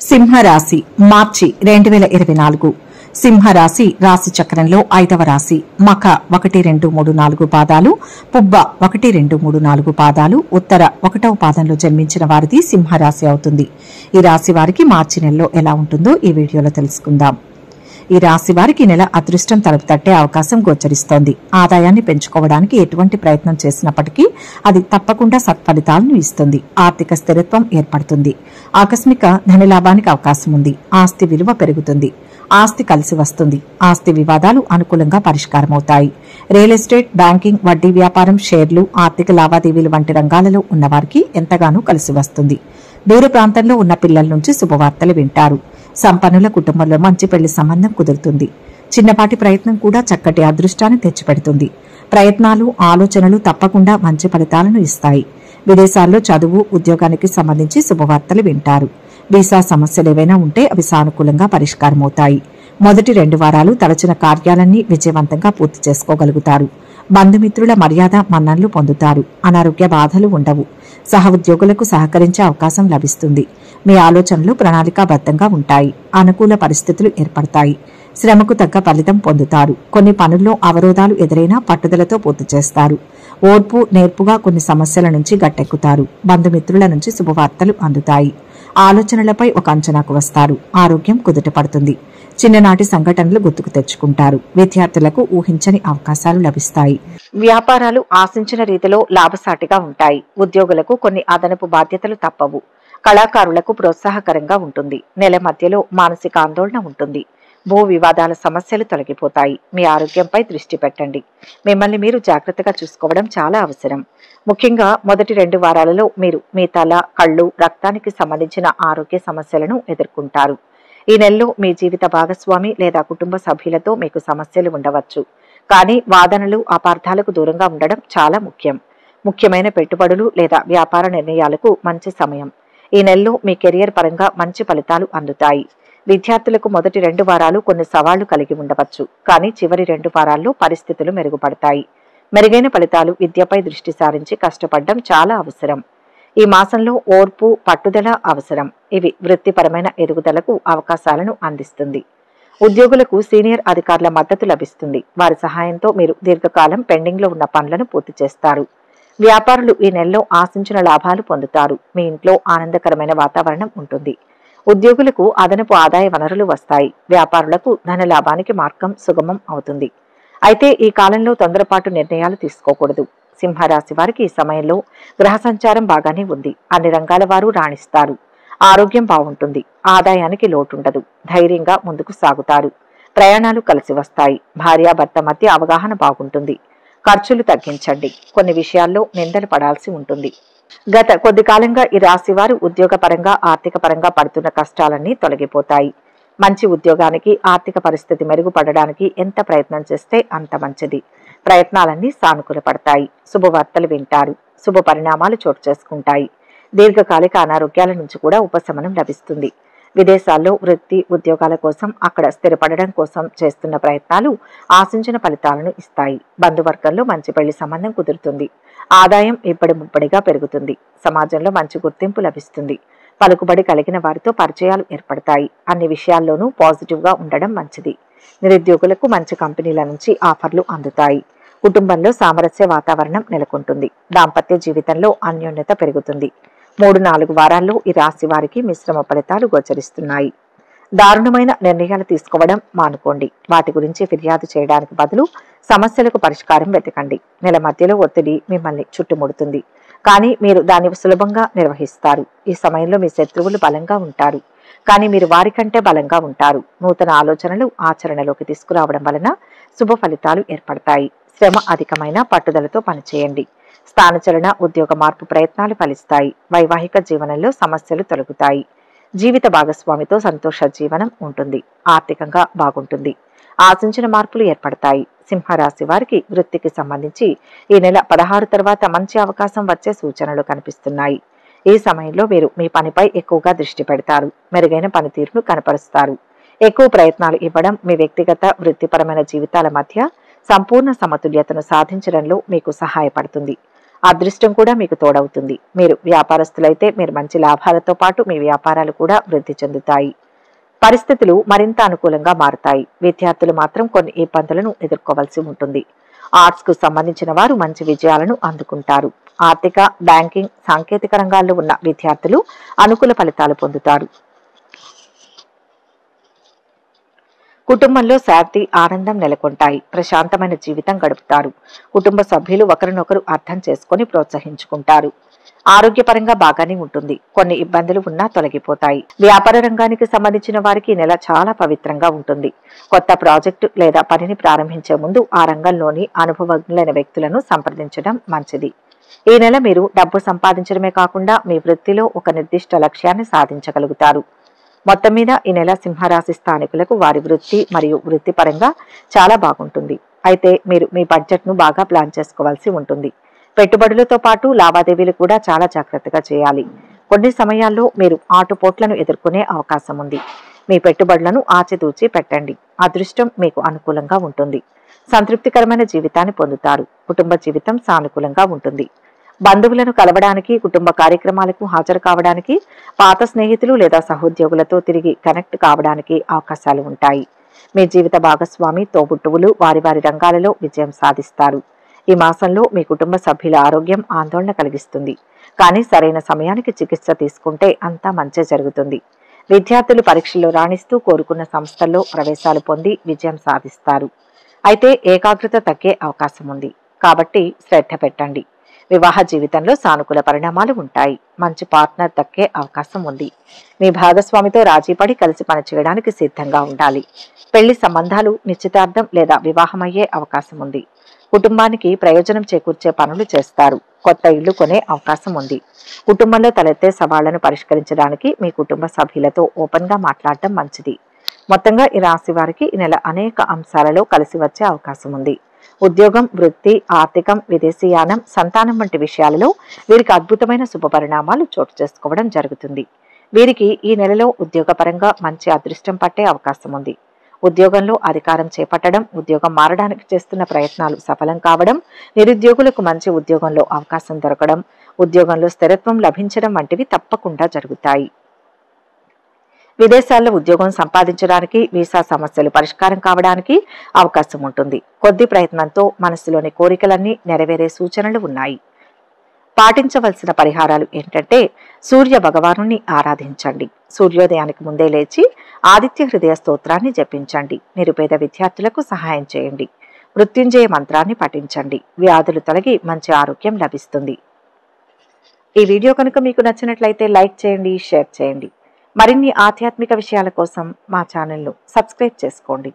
సింహరాశి మార్చి 2024 సింహరాశి రాశి చక్రంలో 5వ రాశి. మఖ 1, 2, 3, 4 పాదాలు, పుబ్బ 1, 2, 3, 4 పాదాలు, ఉత్తర 1వ పాదంలో జన్మించిన వారిది సింహరాశి అవుతుంది. ఈ రాశి వారికి మార్చి నెలలో ఎలా ఉంటుందో ఈ వీడియోలో తెలుసుకుందాం. ఈ రాశి వారికి నెల అదృష్టం తలుపు తట్టే అవకాశం గోచరిస్తోంది. ఆదాయాన్ని పెంచుకోవడానికి ఎటువంటి ప్రయత్నం చేసినప్పటికీ అది తప్పకుండా సత్ఫలితాలను ఇస్తుంది. ఆర్థిక స్థిరత్వం ఏర్పడుతుంది. ఆకస్మిక ధనలాభానికి అవకాశం ఉంది. ఆస్తి విలువ పెరుగుతుంది. ఆస్తి కలిసి వస్తుంది. ఆస్తి వివాదాలు అనుకూలంగా పరిష్కారమవుతాయి. రియల్ ఎస్టేట్, బ్యాంకింగ్, వడ్డీ వ్యాపారం, షేర్లు, ఆర్థిక లావాదేవీలు వంటి రంగాలలో ఉన్నవారికి ఎంతగానో కలిసి వస్తుంది. దూర ప్రాంతంలో ఉన్న పిల్లల నుంచి శుభవార్తలు వింటారు. సంపన్నుల కుటుంబంలో మంచి పెళ్లి సంబంధం కుదురుతుంది. చిన్నపాటి ప్రయత్నం కూడా చక్కటి అదృష్టాన్ని తెచ్చిపెడుతుంది. ప్రయత్నాలు, ఆలోచనలు తప్పకుండా మంచి ఫలితాలను ఇస్తాయి. విదేశాల్లో చదువు, ఉద్యోగానికి సంబంధించి శుభవార్తలు వింటారు. వీసా సమస్యలు ఏవైనా ఉంటే అవి సానుకూలంగా పరిష్కారమవుతాయి. మొదటి 2 వారాలు తలచిన కార్యాలన్నీ విజయవంతంగా పూర్తి చేసుకోగలుగుతారు. బంధుమిత్రుల మర్యాద మన్ననలు పొందుతారు. అనారోగ్య బాధలు ఉండవు. సహ ఉద్యోగులకు సహకరించే అవకాశం లభిస్తుంది. మీ ఆలోచనలు ప్రణాళికాబద్ధంగా ఉంటాయి. అనుకూల పరిస్థితులు ఏర్పడతాయి. శ్రమకు తగ్గ ఫలితం పొందుతారు. కొన్ని పనుల్లో అవరోధాలు ఎదురైనా పట్టుదలతో పూర్తి చేస్తారు. ఓర్పు, నేర్పుగా కొన్ని సమస్యల నుంచి గట్టెక్కుతారు. బంధుమిత్రుల నుంచి శుభవార్తలు అందుతాయి. ఆలోచనలపై ఒక అంచనాకు వస్తారు. ఆరోగ్యం కుదుటపడుతుంది. చిన్ననాటి సంఘటనలు గుర్తుకు తెచ్చుకుంటారు. విద్యార్థులకు ఊహించని అవకాశాలు లభిస్తాయి. వ్యాపారాలు ఆశించిన రీతిలో లాభసాటిగా ఉంటాయి. ఉద్యోగులకు కొన్ని అదనపు బాధ్యతలు తప్పవు. కళాకారులకు ప్రోత్సాహకరంగా ఉంటుంది. నెల మధ్యలో మానసిక ఆందోళన ఉంటుంది. భూ వివాదాల సమస్యలు తొలగిపోతాయి. మీ ఆరోగ్యంపై దృష్టి పెట్టండి. మిమ్మల్ని మీరు జాగ్రత్తగా చూసుకోవడం చాలా అవసరం. ముఖ్యంగా మొదటి 2 వారాలలో మీరు మీ తల, కళ్ళు, రక్తానికి సంబంధించిన ఆరోగ్య సమస్యలను ఎదుర్కొంటారు. ఈ నెలలో మీ జీవిత భాగస్వామి లేదా కుటుంబ సభ్యులతో మీకు సమస్యలు ఉండవచ్చు. కానీ వాదనలు, అపార్థాలకు దూరంగా ఉండడం చాలా ముఖ్యం. ముఖ్యమైన పెట్టుబడులు లేదా వ్యాపార నిర్ణయాలకు మంచి సమయం. ఈ నెలలో మీ కెరియర్ పరంగా మంచి ఫలితాలు అందుతాయి. విద్యార్థులకు మొదటి 2 వారాలు కొన్ని సవాళ్లు కలిగి ఉండవచ్చు. కానీ చివరి 2 వారాల్లో పరిస్థితులు మెరుగుపడతాయి. మెరుగైన ఫలితాలు విద్యపై దృష్టి సారించి కష్టపడడం చాలా అవసరం. ఈ మాసంలో ఓర్పు, పట్టుదల అవసరం. ఇవి వృత్తిపరమైన ఎదుగుదలకు అవకాశాలను అందిస్తుంది. ఉద్యోగులకు సీనియర్ అధికారుల మద్దతు లభిస్తుంది. వారి సహాయంతో మీరు దీర్ఘకాలం పెండింగ్లో ఉన్న పనులను పూర్తి చేస్తారు. వ్యాపారులు ఈ నెలలో ఆశించిన లాభాలు పొందుతారు. మీ ఇంట్లో ఆనందకరమైన వాతావరణం ఉంటుంది. ఉద్యోగులకు అదనపు ఆదాయ వనరులు వస్తాయి. వ్యాపారులకు ధన లాభానికి మార్గం సుగమం అవుతుంది. అయితే ఈ కాలంలో తొందరపాటు నిర్ణయాలు తీసుకోకూడదు. సింహరాశి వారికి ఈ సమయంలో గ్రహ సంచారం బాగానే ఉంది. అన్ని రంగాల వారు రాణిస్తారు. ఆరోగ్యం బాగుంటుంది. ఆదాయానికి లోటుండదు. ధైర్యంగా ముందుకు సాగుతారు. ప్రయాణాలు కలిసి వస్తాయి. భార్యాభర్త మధ్య అవగాహన బాగుంటుంది. ఖర్చులు తగ్గించండి. కొన్ని విషయాల్లో నిందలు పడాల్సి ఉంటుంది. గత కొద్ది కాలంగా ఈ రాశి వారు ఉద్యోగపరంగా, ఆర్థిక పరంగా పడుతున్న కష్టాలన్నీ తొలగిపోతాయి. మంచి ఉద్యోగానికి, ఆర్థిక పరిస్థితి మెరుగుపడడానికి ఎంత ప్రయత్నం చేస్తే అంత మంచిది. ప్రయత్నాలన్నీ సానుకూలపడతాయి. శుభవార్తలు వింటారు. శుభ పరిణామాలు చోటు చేసుకుంటాయి. దీర్ఘకాలిక అనారోగ్యాల నుంచి కూడా ఉపశమనం లభిస్తుంది. విదేశాల్లో వృత్తి, ఉద్యోగాల కోసం, అక్కడ స్థిరపడడం కోసం చేస్తున్న ప్రయత్నాలు ఆశించిన ఫలితాలను ఇస్తాయి. బంధువర్గంలో మంచి పెళ్లి సంబంధం కుదురుతుంది. ఆదాయం ఇబ్బడి ముబ్బడిగా పెరుగుతుంది. సమాజంలో మంచి గుర్తింపు లభిస్తుంది. పలుకుబడి కలిగిన వారితో పరిచయాలు ఏర్పడతాయి. అన్ని విషయాల్లోనూ పాజిటివ్గా ఉండడం మంచిది. నిరుద్యోగులకు మంచి కంపెనీల నుంచి ఆఫర్లు అందుతాయి. కుటుంబంలో సామరస్య వాతావరణం నెలకొంటుంది. దాంపత్య జీవితంలో అన్యోన్యత పెరుగుతుంది. 3-4 వారాల్లో ఈ రాశి వారికి మిశ్రమ ఫలితాలు గోచరిస్తున్నాయి. దారుణమైన నిర్ణయాలు తీసుకోవడం మానుకోండి. వాటి గురించి ఫిర్యాదు చేయడానికి బదులు సమస్యలకు పరిష్కారం వెతకండి. నెల మధ్యలో ఒత్తిడి మిమ్మల్ని చుట్టుముడుతుంది. కానీ మీరు దాన్ని సులభంగా నిర్వహిస్తారు. ఈ సమయంలో మీ శత్రువులు బలంగా ఉంటారు. కానీ మీరు వారికంటే బలంగా ఉంటారు. నూతన ఆలోచనలు ఆచరణలోకి తీసుకురావడం వలన శుభ ఫలితాలు ఏర్పడతాయి. శ్రమ అధికమైన పట్టుదలతో పనిచేయండి. స్థానచలన, ఉద్యోగ మార్పు ప్రయత్నాలు ఫలిస్తాయి. వైవాహిక జీవనంలో సమస్యలు తొలగుతాయి. జీవిత భాగస్వామితో సంతోష జీవనం ఉంటుంది. ఆర్థికంగా బాగుంటుంది. ఆశించిన మార్పులు ఏర్పడతాయి. సింహరాశి వారికి వృత్తికి సంబంధించి ఈ నెల 16 తర్వాత మంచి అవకాశం వచ్చే సూచనలు కనిపిస్తున్నాయి. ఈ సమయంలో మీరు మీ పనిపై ఎక్కువగా దృష్టి పెడతారు. మెరుగైన పనితీరును కనపరుస్తారు. ఎక్కువ ప్రయత్నాలు ఇవ్వడం మీ వ్యక్తిగత, వృత్తిపరమైన జీవితాల మధ్య సంపూర్ణ సమతుల్యతను సాధించడంలో మీకు సహాయపడుతుంది. అదృష్టం కూడా మీకు తోడవుతుంది. మీరు వ్యాపారస్తులైతే మీరు మంచి లాభాలతో పాటు మీ వ్యాపారాలు కూడా వృద్ధి చెందుతాయి. పరిస్థితులు మరింత అనుకూలంగా మారుతాయి. విద్యార్థులు మాత్రం కొన్ని ఇబ్బందులను ఎదుర్కోవాల్సి ఉంటుంది. ఆర్ట్స్ కు సంబంధించిన వారు మంచి విజయాలను అందుకుంటారు. ఆర్థిక, బ్యాంకింగ్, సాంకేతిక రంగాల్లో ఉన్న విద్యార్థులు అనుకూల ఫలితాలు పొందుతారు. కుటుంబంలో శాంతి, ఆనందం నెలకొంటాయి. ప్రశాంతమైన జీవితం గడుపుతారు. కుటుంబ సభ్యులు ఒకరినొకరు అర్థం చేసుకుని ప్రోత్సహించుకుంటారు. ఆరోగ్యపరంగా బాగానే ఉంటుంది. కొన్ని ఇబ్బందులు ఉన్నా తొలగిపోతాయి. వ్యాపార రంగానికి సంబంధించిన వారికి ఈ నెల చాలా పవిత్రంగా ఉంటుంది. కొత్త ప్రాజెక్టు లేదా పనిని ప్రారంభించే ముందు ఆ రంగంలోని అనుభవజ్ఞులైన వ్యక్తులను సంప్రదించడం మంచిది. ఈ నెల మీరు డబ్బు సంపాదించడమే కాకుండా మీ వృత్తిలో ఒక నిర్దిష్ట లక్ష్యాన్ని సాధించగలుగుతారు. మొత్తం మీద ఈ నెల సింహరాశి స్థానికులకు వారి వృత్తి మరియు వృత్తిపరంగా చాలా బాగుంటుంది. అయితే మీరు మీ బడ్జెట్ను బాగా ప్లాన్ చేసుకోవాల్సి ఉంటుంది. పెట్టుబడులతో పాటు లావాదేవీలు కూడా చాలా జాగ్రత్తగా చేయాలి. కొన్ని సమయాల్లో మీరు ఆటుపోట్లను ఎదుర్కొనే అవకాశం ఉంది. మీ పెట్టుబడులను ఆచితూచి పెట్టండి. అదృష్టం మీకు అనుకూలంగా ఉంటుంది. సంతృప్తికరమైన జీవితాన్ని పొందుతారు. కుటుంబ జీవితం సానుకూలంగా ఉంటుంది. బంధువులను కలవడానికి, కుటుంబ కార్యక్రమాలకు హాజరు కావడానికి, పాత స్నేహితులు లేదా సహోద్యోగులతో తిరిగి కనెక్ట్ కావడానికి అవకాశాలు ఉంటాయి. మీ జీవిత భాగస్వామి, తోబుట్టువులు వారి వారి రంగాలలో విజయం సాధిస్తారు. ఈ మాసంలో మీ కుటుంబ సభ్యుల ఆరోగ్యం ఆందోళన కలిగిస్తుంది. కానీ సరైన సమయానికి చికిత్స తీసుకుంటే అంతా మంచి జరుగుతుంది. విద్యార్థులు పరీక్షల్లో రాణిస్తూ కోరుకున్న సంస్థల్లో ప్రవేశాలు పొంది విజయం సాధిస్తారు. అయితే ఏకాగ్రత తగ్గే అవకాశం ఉంది. కాబట్టి శ్రద్ధ పెట్టండి. వివాహ జీవితంలో సానుకూల పరిణామాలు ఉంటాయి. మంచి పార్ట్నర్ దక్కే అవకాశం ఉంది. మీ భాగస్వామితో రాజీపడి కలిసి పనిచేయడానికి సిద్ధంగా ఉండాలి. పెళ్లి సంబంధాలు, నిశ్చితార్థం లేదా వివాహమయ్యే అవకాశం ఉంది. కుటుంబానికి ప్రయోజనం చేకూర్చే పనులు చేస్తారు. కొత్త ఇల్లు కొనే అవకాశం ఉంది. కుటుంబంలో తలెత్తే సవాళ్లను పరిష్కరించడానికి మీ కుటుంబ సభ్యులతో ఓపెన్ గా మాట్లాడటం మంచిది. మొత్తంగా ఈ రాశి వారికి ఈ నెల అనేక అంశాలలో కలిసి వచ్చే అవకాశం ఉంది. ఉద్యోగం, వృత్తి, ఆర్థికం, విదేశీయానం, సంతానం వంటి విషయాలలో వీరికి అద్భుతమైన శుభ పరిణామాలు చోటు చేసుకోవడం జరుగుతుంది. వీరికి ఈ నెలలో ఉద్యోగపరంగా మంచి అదృష్టం పట్టే అవకాశం ఉంది. ఉద్యోగంలో అధికారం చేపట్టడం, ఉద్యోగం మారడానికి చేస్తున్న ప్రయత్నాలు సఫలం కావడం, నిరుద్యోగులకు మంచి ఉద్యోగంలో అవకాశం దొరకడం, ఉద్యోగంలో స్థిరత్వం లభించడం వంటివి తప్పకుండా జరుగుతాయి. విదేశాల్లో ఉద్యోగం సంపాదించడానికి, వీసా సమస్యలు పరిష్కారం కావడానికి అవకాశం ఉంటుంది. కొద్ది ప్రయత్నంతో మనసులోని కోరికలన్నీ నెరవేరే సూచనలు ఉన్నాయి. పాటించవలసిన పరిహారాలు ఏంటంటే, సూర్య భగవానుని ఆరాధించండి. సూర్యోదయానికి ముందే లేచి ఆదిత్య హృదయ స్తోత్రాన్ని జపించండి. నిరుపేద విద్యార్థులకు సహాయం చేయండి. మృత్యుంజయ మంత్రాన్ని పఠించండి. వ్యాధులు తొలగి మంచి ఆరోగ్యం లభిస్తుంది. ఈ వీడియో కనుక మీకు నచ్చినట్లయితే లైక్ చేయండి, షేర్ చేయండి. మరిన్ని ఆధ్యాత్మిక విషయాల కోసం మా ఛానల్ను సబ్స్క్రైబ్ చేసుకోండి.